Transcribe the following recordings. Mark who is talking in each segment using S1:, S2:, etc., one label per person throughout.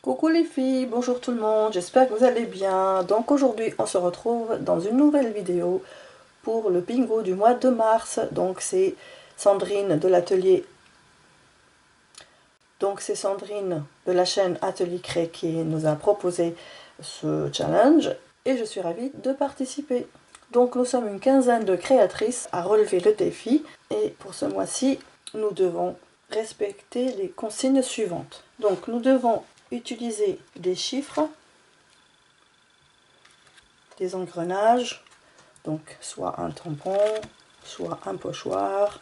S1: Coucou les filles, bonjour tout le monde, j'espère que vous allez bien. Donc aujourd'hui on se retrouve dans une nouvelle vidéo pour le bingo du mois de mars. Donc c'est Sandrine de l'atelier. Donc c'est Sandrine de la chaîne Atelier Cré qui nous a proposé ce challenge et je suis ravie de participer. Donc nous sommes une quinzaine de créatrices à relever le défi et pour ce mois-ci nous devons respecter les consignes suivantes. Donc nous devons utiliser des chiffres, des engrenages, donc soit un tampon, soit un pochoir.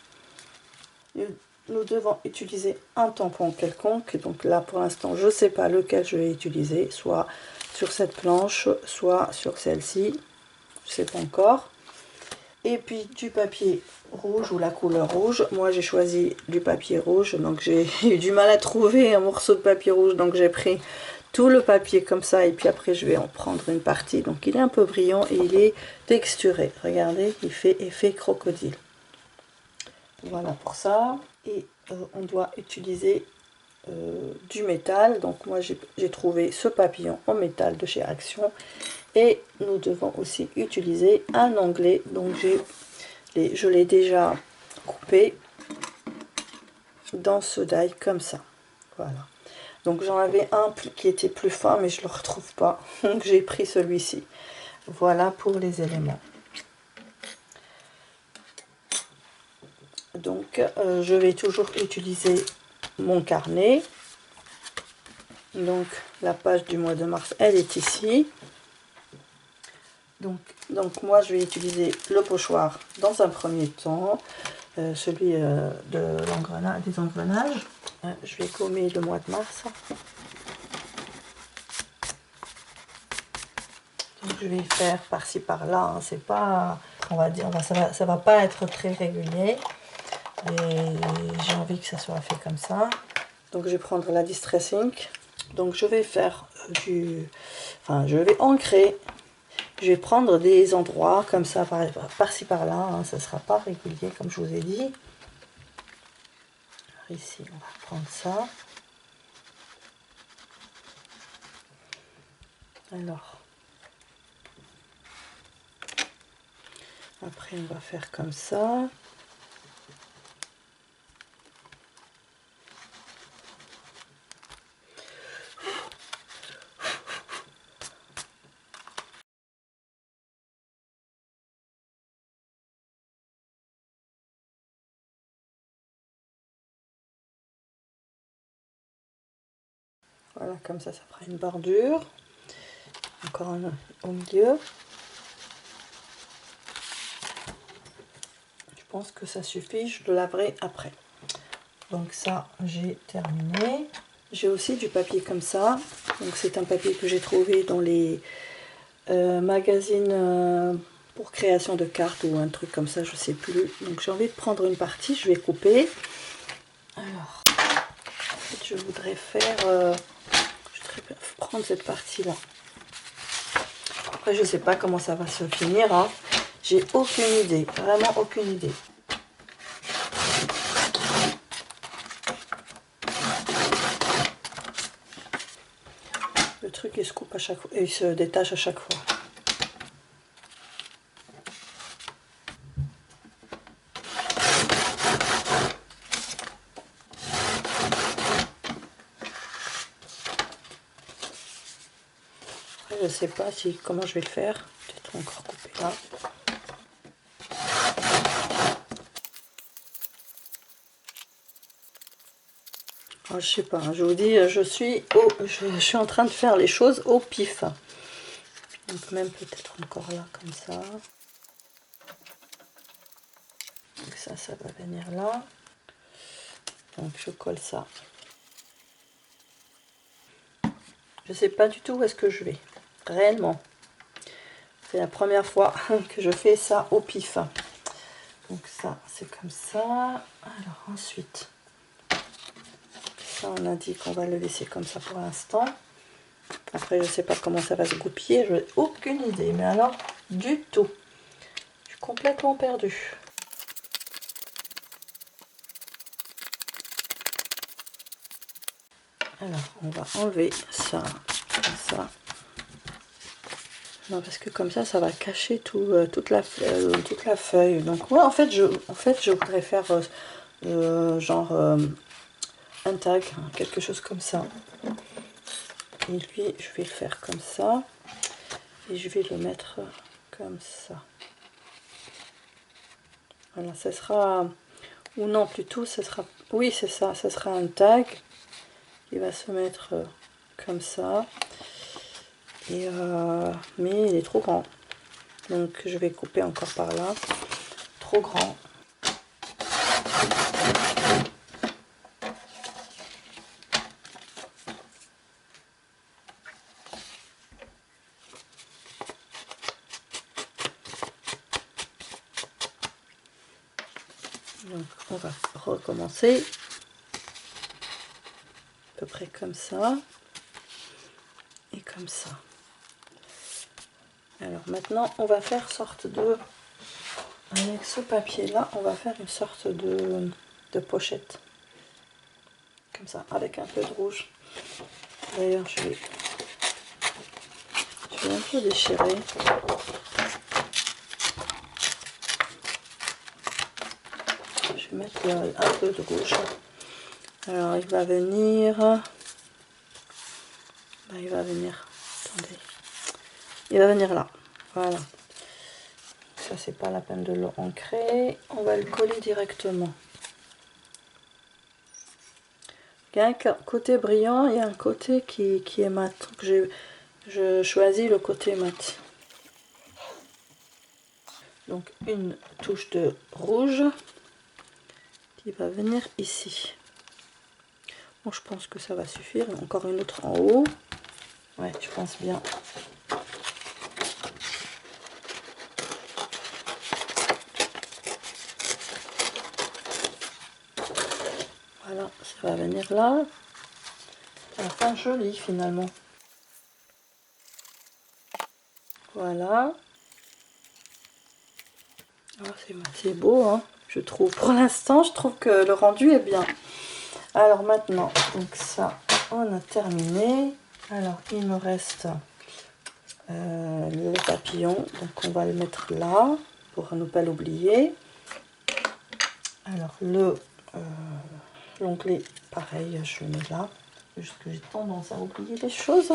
S1: Nous devons utiliser un tampon quelconque, donc là pour l'instant je ne sais pas lequel je vais utiliser, soit sur cette planche, soit sur celle-ci, je ne sais pas encore. Et puis du papier rouge ou la couleur rouge. Moi j'ai choisi du papier rouge, donc j'ai eu du mal à trouver un morceau de papier rouge, donc j'ai pris tout le papier comme ça et puis après je vais en prendre une partie. Donc il est un peu brillant et il est texturé, regardez, il fait effet crocodile. Voilà pour ça. Et on doit utiliser du métal, donc moi j'ai trouvé ce papillon en métal de chez Action. Et nous devons aussi utiliser un onglet, donc je l'ai déjà coupé dans ce die comme ça. Voilà. Donc j'en avais un qui était plus fin mais je le retrouve pas. Donc j'ai pris celui-ci. Voilà pour les éléments. Donc je vais toujours utiliser mon carnet. Donc la page du mois de mars, elle est ici. Donc moi je vais utiliser le pochoir dans un premier temps. Celui des engrenages. Je vais gommer le mois de mars. Donc je vais faire par-ci par-là. Hein. C'est pas, on va dire, ça va pas être très régulier. Et j'ai envie que ça soit fait comme ça. Donc je vais prendre la Distress Ink. Donc je vais faire je vais ancrer. Je vais prendre des endroits comme ça par-ci par-là. Hein. Ça sera pas régulier comme je vous ai dit. Alors ici on va prendre ça. Alors, après on va faire comme ça. Voilà, comme ça fera une bordure. Encore un au milieu. Je pense que ça suffit, je le laverai après. Donc ça, j'ai terminé. J'ai aussi du papier comme ça. Donc c'est un papier que j'ai trouvé dans les magazines pour création de cartes ou un truc comme ça, je sais plus. Donc j'ai envie de prendre une partie, je vais couper. Alors, en fait, je voudrais prendre cette partie-là. Après, je sais pas comment ça va se finir. Hein. J'ai aucune idée, vraiment aucune idée. Le truc il se coupe à chaque fois, il se détache à chaque fois. Après, je sais pas comment je vais le faire. Peut-être encore couper là. Alors, je sais pas, je vous dis, je suis en train de faire les choses au pif. Donc même peut-être encore là, comme ça. Donc ça va venir là. Donc je colle ça. Je sais pas du tout où est-ce que je vais, réellement. C'est la première fois que je fais ça au pif. Donc ça, c'est comme ça. Alors ensuite, ça on a dit qu'on va le laisser comme ça pour l'instant. Après, je sais pas comment ça va se goupiller, je n'ai aucune idée. Mais alors, du tout. Je suis complètement perdue. Alors, on va enlever ça, comme ça. Non, parce que comme ça va cacher toute la feuille. Donc, moi, en fait, je voudrais faire genre un tag, quelque chose comme ça. Et lui, je vais le faire comme ça. Et je vais le mettre comme ça. Voilà, ça sera... Ou non, plutôt, ça sera... Oui, c'est ça, ça sera un tag qui va se mettre comme ça. Et mais il est trop grand. Donc, je vais couper encore par là. Trop grand. Donc on va recommencer à peu près comme ça et comme ça. Alors maintenant on va faire sorte de, avec ce papier là, on va faire une sorte de pochette comme ça avec un peu de rouge. D'ailleurs je vais un peu déchirer. Je vais mettre un peu de rouge. Alors il va venir, attendez, il va venir là, voilà. Ça c'est pas la peine de l'ancrer, on va le coller directement. Il y a un côté brillant et un côté qui est mat. Je choisis le côté mat. Donc une touche de rouge qui va venir ici. Bon, je pense que ça va suffire. Encore une autre en haut. Ouais, je pense bien. Voilà, ça va venir là. Ça va faire joli finalement. Voilà. C'est beau, hein, je trouve. Pour l'instant, je trouve que le rendu est bien. Alors maintenant, donc ça, on a terminé. Alors, il me reste le papillon. Donc, on va le mettre là pour ne pas l'oublier. Alors, l'onglet, pareil, je le mets là. Juste que j'ai tendance à oublier les choses.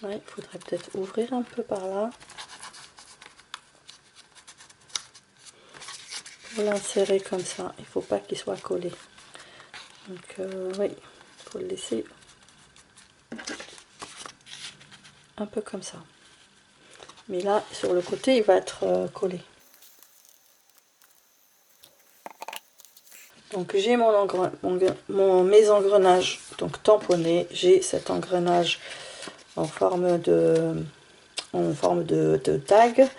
S1: Ouais, il faudrait peut-être ouvrir un peu par là. Pour l'insérer comme ça, il ne faut pas qu'il soit collé. Donc oui, il faut le laisser un peu comme ça. Mais là, sur le côté, il va être collé. Donc j'ai mes engrenages donc tamponnés. J'ai cet engrenage en forme de tag.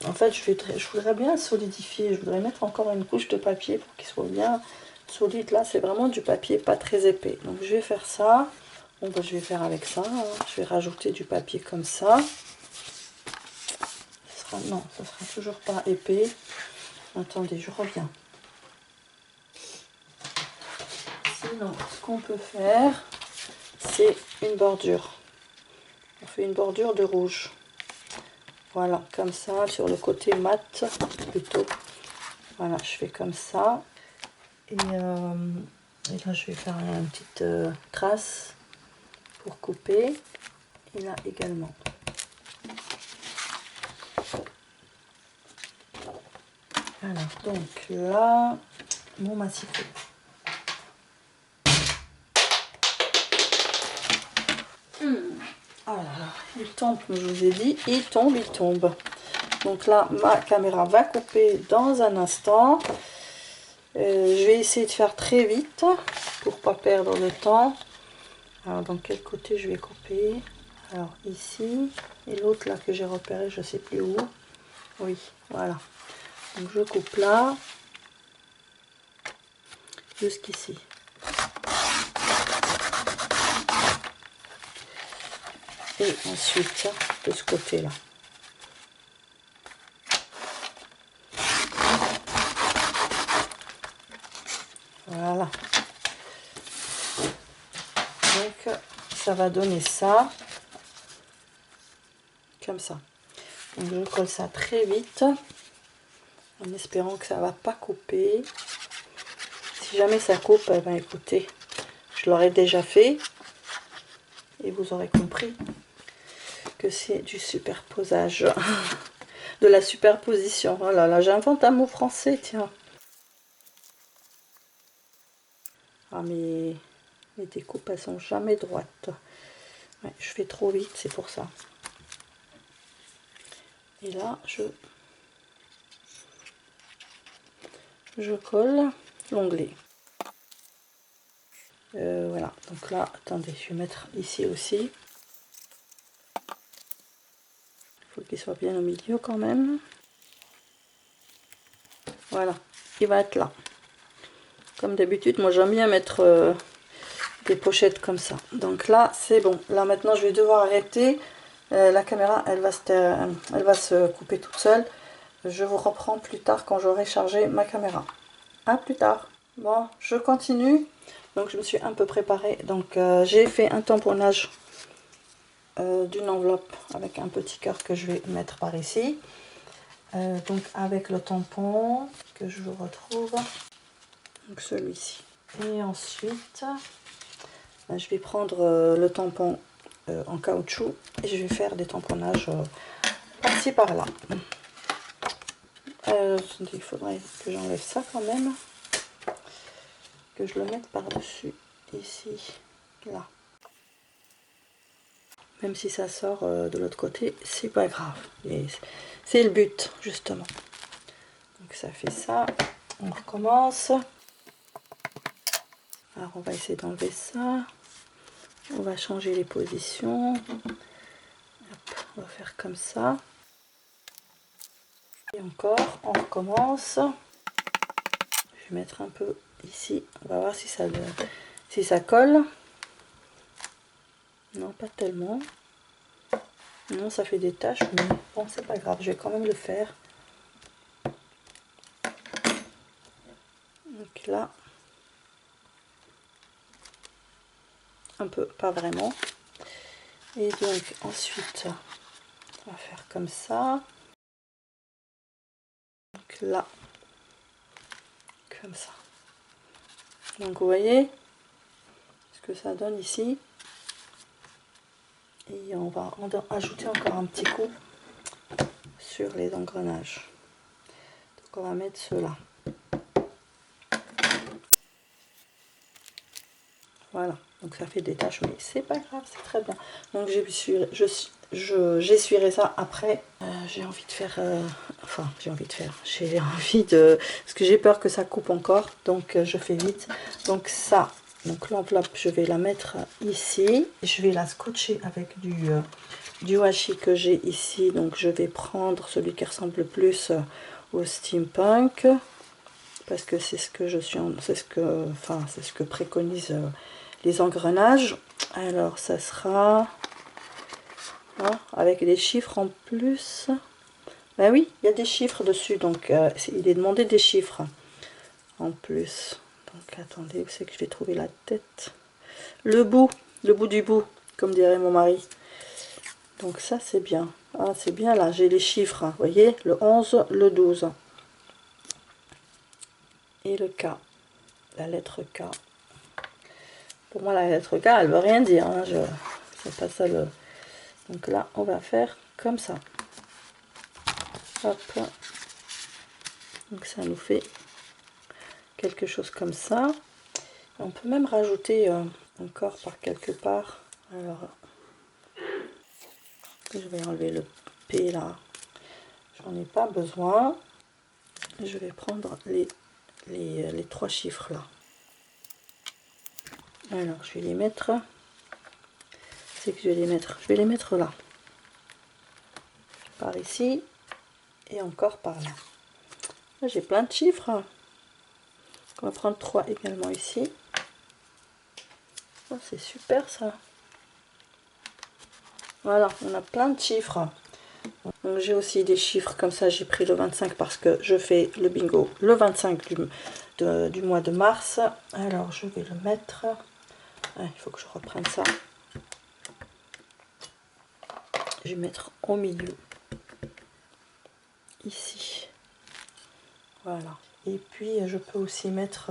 S1: En fait, je voudrais bien solidifier. Je voudrais mettre encore une couche de papier pour qu'il soit bien solide. Là, c'est vraiment du papier pas très épais. Donc je vais faire ça. Bon, ben, je vais faire avec ça. Hein. Je vais rajouter du papier comme ça. Non, ça sera toujours pas épais. Attendez, je reviens. Sinon, ce qu'on peut faire, c'est une bordure. On fait une bordure de rouge. Voilà, comme ça, sur le côté mat, plutôt. Voilà, je fais comme ça. Et là, je vais faire une petite trace pour couper. Et là également. Alors, donc là, mon massifou. Alors, il tombe, comme je vous ai dit, il tombe. Donc là, ma caméra va couper dans un instant. Je vais essayer de faire très vite pour pas perdre le temps. Alors, dans quel côté je vais couper? Alors, ici. Et l'autre là que j'ai repéré, je sais plus où. Oui, voilà. Donc, je coupe là. Jusqu'ici. Et ensuite, de ce côté-là. Voilà. Donc ça va donner ça. Comme ça. Donc je colle ça très vite. En espérant que ça va pas couper. Si jamais ça coupe, eh ben écoutez, je l'aurais déjà fait. Et vous aurez compris que c'est du superposage. De la superposition. Oh là là, j'invente un mot français, tiens. Ah, mes découpes, elles sont jamais droites. Ouais, je fais trop vite, c'est pour ça. Et là, je colle l'onglet. Voilà, donc là, attendez, je vais mettre ici aussi. Il faut qu'il soit bien au milieu quand même. Voilà, il va être là. Comme d'habitude, moi j'aime bien mettre des pochettes comme ça. Donc là, c'est bon. Là maintenant, je vais devoir arrêter. La caméra, elle va se couper toute seule. Je vous reprends plus tard quand j'aurai chargé ma caméra. À plus tard. Bon, je continue. Donc je me suis un peu préparée. Donc j'ai fait un tamponnage d'une enveloppe avec un petit cœur que je vais mettre par ici. Donc avec le tampon que je vous retrouve. Donc celui-ci. Et ensuite, je vais prendre le tampon en caoutchouc et je vais faire des tamponnages par-ci par-là. Il faudrait que j'enlève ça quand même, que je le mette par-dessus, ici, là. Même si ça sort de l'autre côté, c'est pas grave. C'est le but, justement. Donc ça fait ça. On recommence. Alors on va essayer d'enlever ça. On va changer les positions. Hop, on va faire comme ça. Et encore, on recommence. Je vais mettre un peu ici. On va voir si ça colle. Non, pas tellement. Non, ça fait des taches, mais bon, c'est pas grave. Je vais quand même le faire. Donc là, un peu, pas vraiment. Et donc ensuite, on va faire comme ça. Donc là, comme ça. Donc vous voyez ce que ça donne ici. Et on va ajouter encore un petit coup sur les engrenages. Donc on va mettre ceux-là. Voilà, donc ça fait des taches, mais c'est pas grave, c'est très bien. Donc j'essuierai ça après. J'ai envie de faire, j'ai envie de, parce que j'ai peur que ça coupe encore, donc je fais vite. Donc ça, donc l'enveloppe, je vais la mettre ici. Je vais la scotcher avec du washi que j'ai ici. Donc je vais prendre celui qui ressemble le plus au steampunk, parce que c'est ce que c'est ce que préconise les engrenages. Alors ça sera avec des chiffres en plus. Ben oui, il y a des chiffres dessus, donc il est demandé des chiffres en plus. Donc attendez, où c'est que je vais trouver la tête? Le bout du bout, comme dirait mon mari. Donc ça c'est bien. Ah, c'est bien là, j'ai les chiffres, vous voyez, le 11, le 12. Et le K, la lettre K. Pour moi, la lettre K, elle veut rien dire. Hein, c'est pas ça le... Donc là, on va faire comme ça. Hop. Donc ça nous fait quelque chose comme ça. On peut même rajouter encore par quelque part. Alors, je vais enlever le P là. J'en ai pas besoin. Je vais prendre les trois chiffres là. Alors, je vais les mettre. C'est que je vais les mettre là. Par ici et encore par là. Là, j'ai plein de chiffres. On va prendre 3 également ici. Oh, c'est super ça. Voilà, on a plein de chiffres. Donc j'ai aussi des chiffres comme ça, j'ai pris le 25 parce que je fais le bingo le 25 du mois de mars. Alors je vais le mettre, ah, il faut que je reprenne ça, je vais mettre au milieu, ici, voilà. Et puis je peux aussi mettre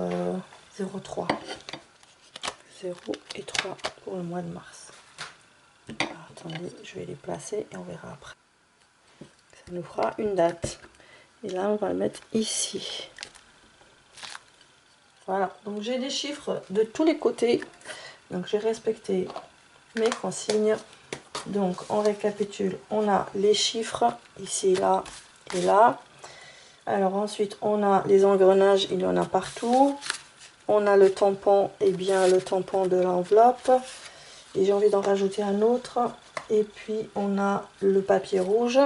S1: 0,3, 0 et 3 pour le mois de mars. Alors, attendez, je vais les placer et on verra après. Ça nous fera une date. Et là, on va le mettre ici. Voilà, donc j'ai des chiffres de tous les côtés. Donc j'ai respecté mes consignes. Donc on récapitule. On a les chiffres ici, là et là. Alors ensuite, on a les engrenages, il y en a partout. On a le tampon, et bien le tampon de l'enveloppe. Et j'ai envie d'en rajouter un autre. Et puis on a le papier rouge.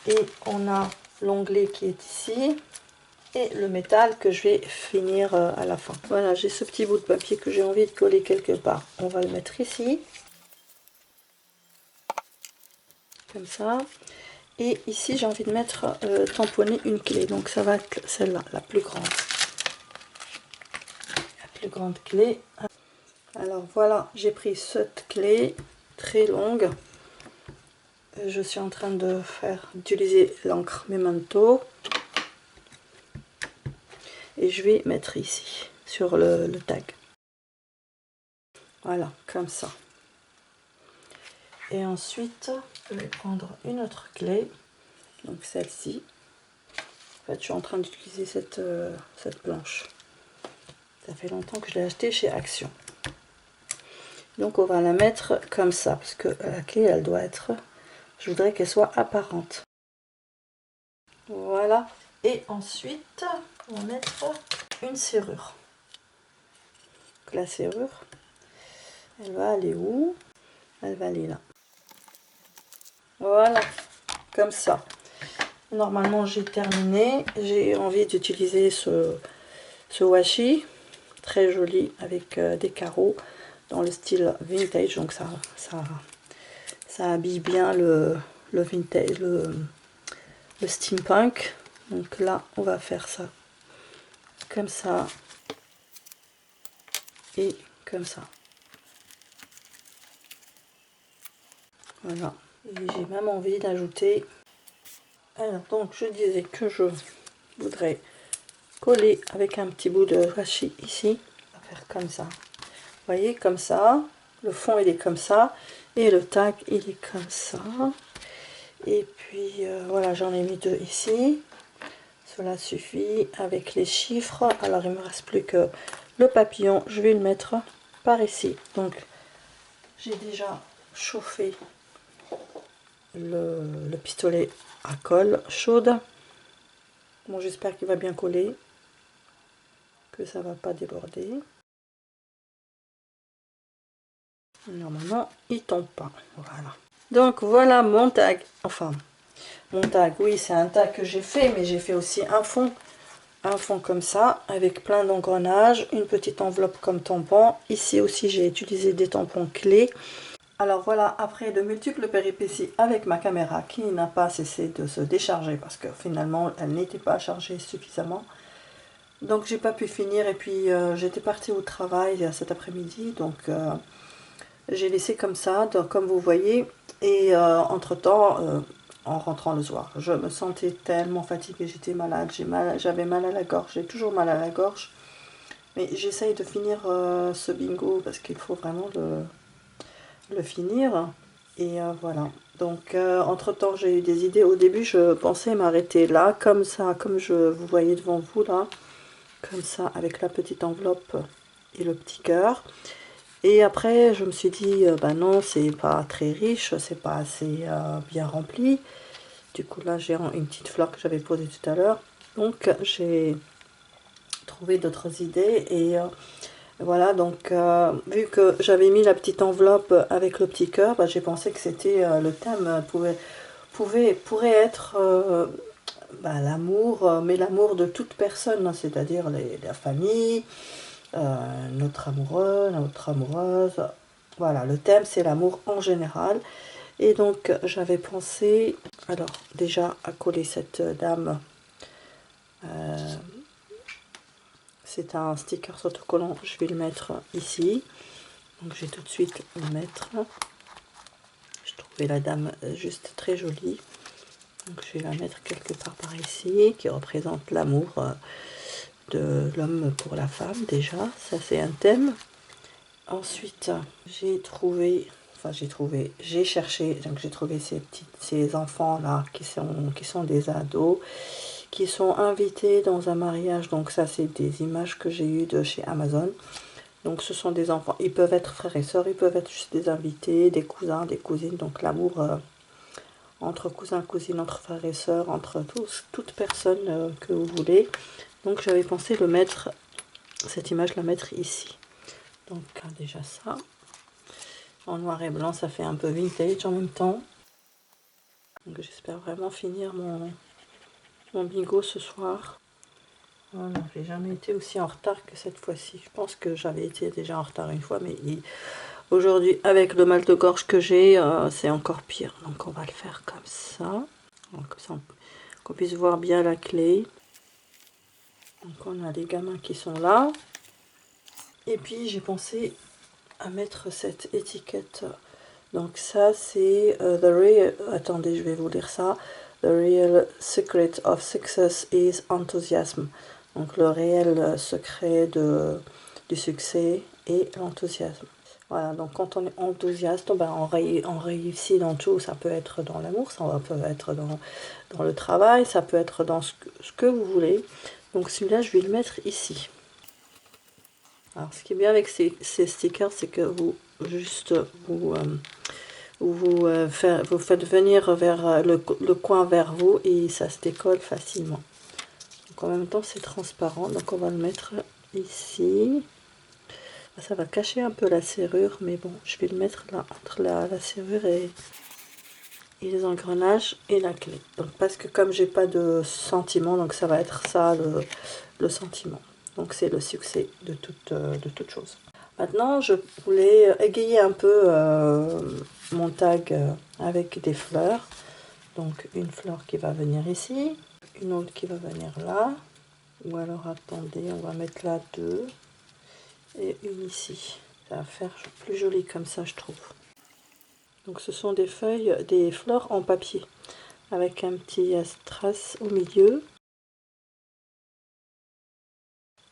S1: Et on a l'onglet qui est ici. Et le métal que je vais finir à la fin. Voilà, j'ai ce petit bout de papier que j'ai envie de coller quelque part. On va le mettre ici. Comme ça. Et ici, j'ai envie de mettre tamponner une clé. Donc ça va être celle-là, la plus grande. La plus grande clé. Alors voilà, j'ai pris cette clé très longue. Je suis en train d'utiliser l'encre Memento. Et je vais mettre ici, sur le tag. Voilà, comme ça. Et ensuite, je vais prendre une autre clé. Donc celle-ci. En fait, je suis en train d'utiliser cette planche. Ça fait longtemps que je l'ai achetée chez Action. Donc on va la mettre comme ça, parce que la clé, elle doit être... Je voudrais qu'elle soit apparente. Voilà. Et ensuite, on va mettre une serrure. Donc la serrure, elle va aller où? Elle va aller là. Voilà, comme ça. Normalement, j'ai terminé. J'ai envie d'utiliser ce washi, très joli, avec des carreaux dans le style vintage. Donc ça habille bien le vintage, le steampunk. Donc là, on va faire ça comme ça et comme ça. Voilà. Et j'ai même envie d'ajouter... Alors, donc, je disais que je voudrais coller avec un petit bout de washi ici. On va faire comme ça. Vous voyez, comme ça. Le fond, il est comme ça. Et le tag, il est comme ça. Et puis, voilà, j'en ai mis deux ici. Cela suffit avec les chiffres. Alors, il ne me reste plus que le papillon. Je vais le mettre par ici. Donc, j'ai déjà chauffé le pistolet à colle chaude. Bon, j'espère qu'il va bien coller, que ça va pas déborder. Normalement, il tombe pas. Voilà. Donc voilà mon tag. Enfin, mon tag, oui, c'est un tag que j'ai fait, mais j'ai fait aussi un fond comme ça, avec plein d'engrenages, une petite enveloppe comme tampon. Ici aussi, j'ai utilisé des tampons clés. Alors voilà, après de multiples péripéties avec ma caméra qui n'a pas cessé de se décharger parce que finalement elle n'était pas chargée suffisamment. Donc j'ai pas pu finir et puis j'étais partie au travail cet après-midi, donc j'ai laissé comme ça, donc, comme vous voyez. Et entre-temps, en rentrant le soir, je me sentais tellement fatiguée, j'étais malade, j'avais mal à la gorge, j'ai toujours mal à la gorge. Mais j'essaye de finir ce bingo parce qu'il faut vraiment le finir. Et voilà. Donc entre temps j'ai eu des idées. Au début je pensais m'arrêter là, comme ça, comme vous voyez devant vous là. Comme ça, avec la petite enveloppe et le petit cœur. Et après je me suis dit, bah non, c'est pas très riche, c'est pas assez bien rempli. Du coup là j'ai une petite fleur que j'avais posée tout à l'heure. Donc j'ai trouvé d'autres idées et... voilà, donc vu que j'avais mis la petite enveloppe avec le petit cœur, bah, j'ai pensé que c'était le thème pourrait être bah, l'amour, mais l'amour de toute personne, hein, c'est-à-dire la famille, notre amoureux, notre amoureuse. Voilà, le thème c'est l'amour en général. Et donc j'avais pensé Alors déjà à coller cette dame, c'est un sticker autocollant, je vais le mettre ici. Donc je vais tout de suite le mettre. Je trouvais la dame juste très jolie. Donc je vais la mettre quelque part par ici, qui représente l'amour de l'homme pour la femme déjà. Ça c'est un thème. Ensuite j'ai cherché, donc j'ai trouvé ces enfants là qui sont des ados, qui sont invités dans un mariage. Donc ça c'est des images que j'ai eues de chez Amazon. Donc ce sont des enfants, ils peuvent être frères et sœurs, ils peuvent être juste des invités, des cousins, des cousines. Donc l'amour entre cousins, cousines, entre frères et sœurs, entre toute personne que vous voulez. Donc j'avais pensé le mettre, cette image la mettre ici. Donc déjà ça, en noir et blanc, ça fait un peu vintage en même temps. Donc j'espère vraiment finir mon bingo ce soir. Voilà, j'ai jamais été aussi en retard que cette fois-ci. Je pense que j'avais été déjà en retard une fois, mais aujourd'hui, avec le mal de gorge que j'ai, c'est encore pire. Donc on va le faire comme ça. Comme ça, qu'on puisse voir bien la clé. Donc on a les gamins qui sont là. Et puis j'ai pensé à mettre cette étiquette. Donc ça c'est The Real... Attendez, je vais vous lire ça. The real secret of success is enthusiasm. Donc le réel secret du succès est l'enthousiasme. Voilà, donc quand on est enthousiaste, ben on réussit dans tout. Ça peut être dans l'amour, ça peut être dans le travail, ça peut être dans ce que vous voulez. Donc celui-là, je vais le mettre ici. Alors ce qui est bien avec ces stickers, c'est que vous faites venir vers le coin vers vous et ça se décolle facilement. Donc en même temps c'est transparent, donc on va le mettre ici. Ça va cacher un peu la serrure, mais bon, je vais le mettre là entre la serrure et les engrenages et la clé. Donc parce que comme j'ai pas de sentiment, donc ça va être ça le sentiment. Donc c'est le succès de toute chose. Maintenant, je voulais égayer un peu mon tag avec des fleurs. Donc une fleur qui va venir ici, une autre qui va venir là. Ou alors attendez, on va mettre là deux. Et une ici. Ça va faire plus joli comme ça, je trouve. Donc ce sont des feuilles, des fleurs en papier. Avec un petit strass au milieu.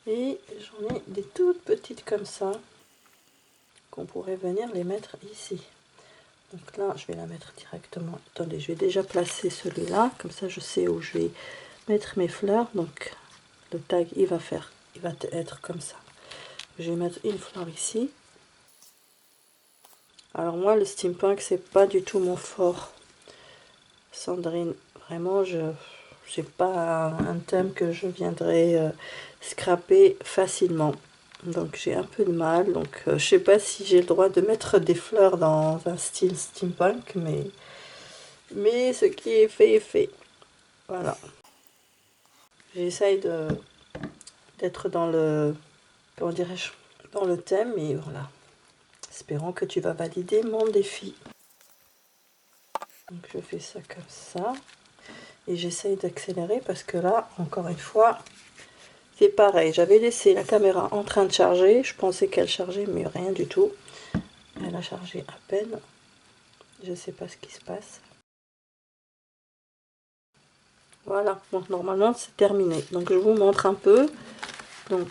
S1: Et j'en ai des toutes petites comme ça. Qu'on pourrait venir les mettre ici. Donc là, je vais la mettre directement. Attendez, je vais déjà placer celui-là. Comme ça, je sais où je vais mettre mes fleurs. Donc, le tag, il va être comme ça. Je vais mettre une fleur ici. Alors moi, le steampunk, c'est pas du tout mon fort. Sandrine, vraiment, c'est pas un thème que je viendrai scraper facilement. Donc j'ai un peu de mal, donc je sais pas si j'ai le droit de mettre des fleurs dans un style steampunk, mais ce qui est fait est fait. Voilà. J'essaye d'être dans le, comment dirais-je, dans le thème, et voilà. Espérons que tu vas valider mon défi. Donc je fais ça comme ça, et j'essaye d'accélérer parce que là, encore une fois, c'est pareil, j'avais laissé la caméra en train de charger, je pensais qu'elle chargeait, mais rien du tout. Elle a chargé à peine. Je ne sais pas ce qui se passe. Voilà, donc normalement c'est terminé. Donc je vous montre un peu. Donc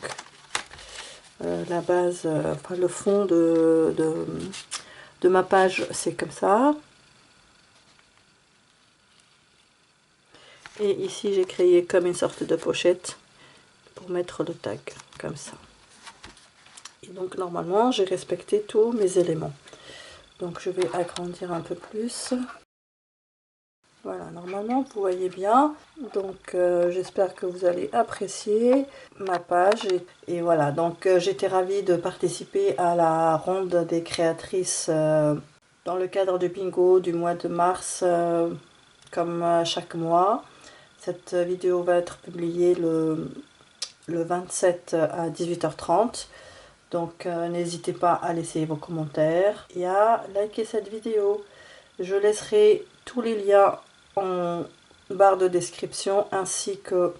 S1: la base, enfin le fond de ma page, c'est comme ça. Et ici j'ai créé comme une sorte de pochette pour mettre le tag, comme ça. Et donc normalement j'ai respecté tous mes éléments. Donc je vais agrandir un peu plus. Voilà, normalement vous voyez bien. Donc j'espère que vous allez apprécier ma page. Et voilà, donc j'étais ravie de participer à la ronde des créatrices dans le cadre du bingo du mois de mars, comme chaque mois. Cette vidéo va être publiée le 27 à 18h30. Donc n'hésitez pas à laisser vos commentaires et à liker cette vidéo. Je laisserai tous les liens en barre de description ainsi que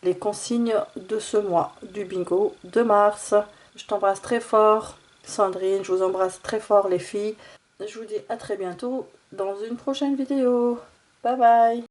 S1: les consignes de ce mois du bingo de mars. Je t'embrasse très fort, Sandrine, je vous embrasse très fort les filles. Je vous dis à très bientôt dans une prochaine vidéo. Bye bye.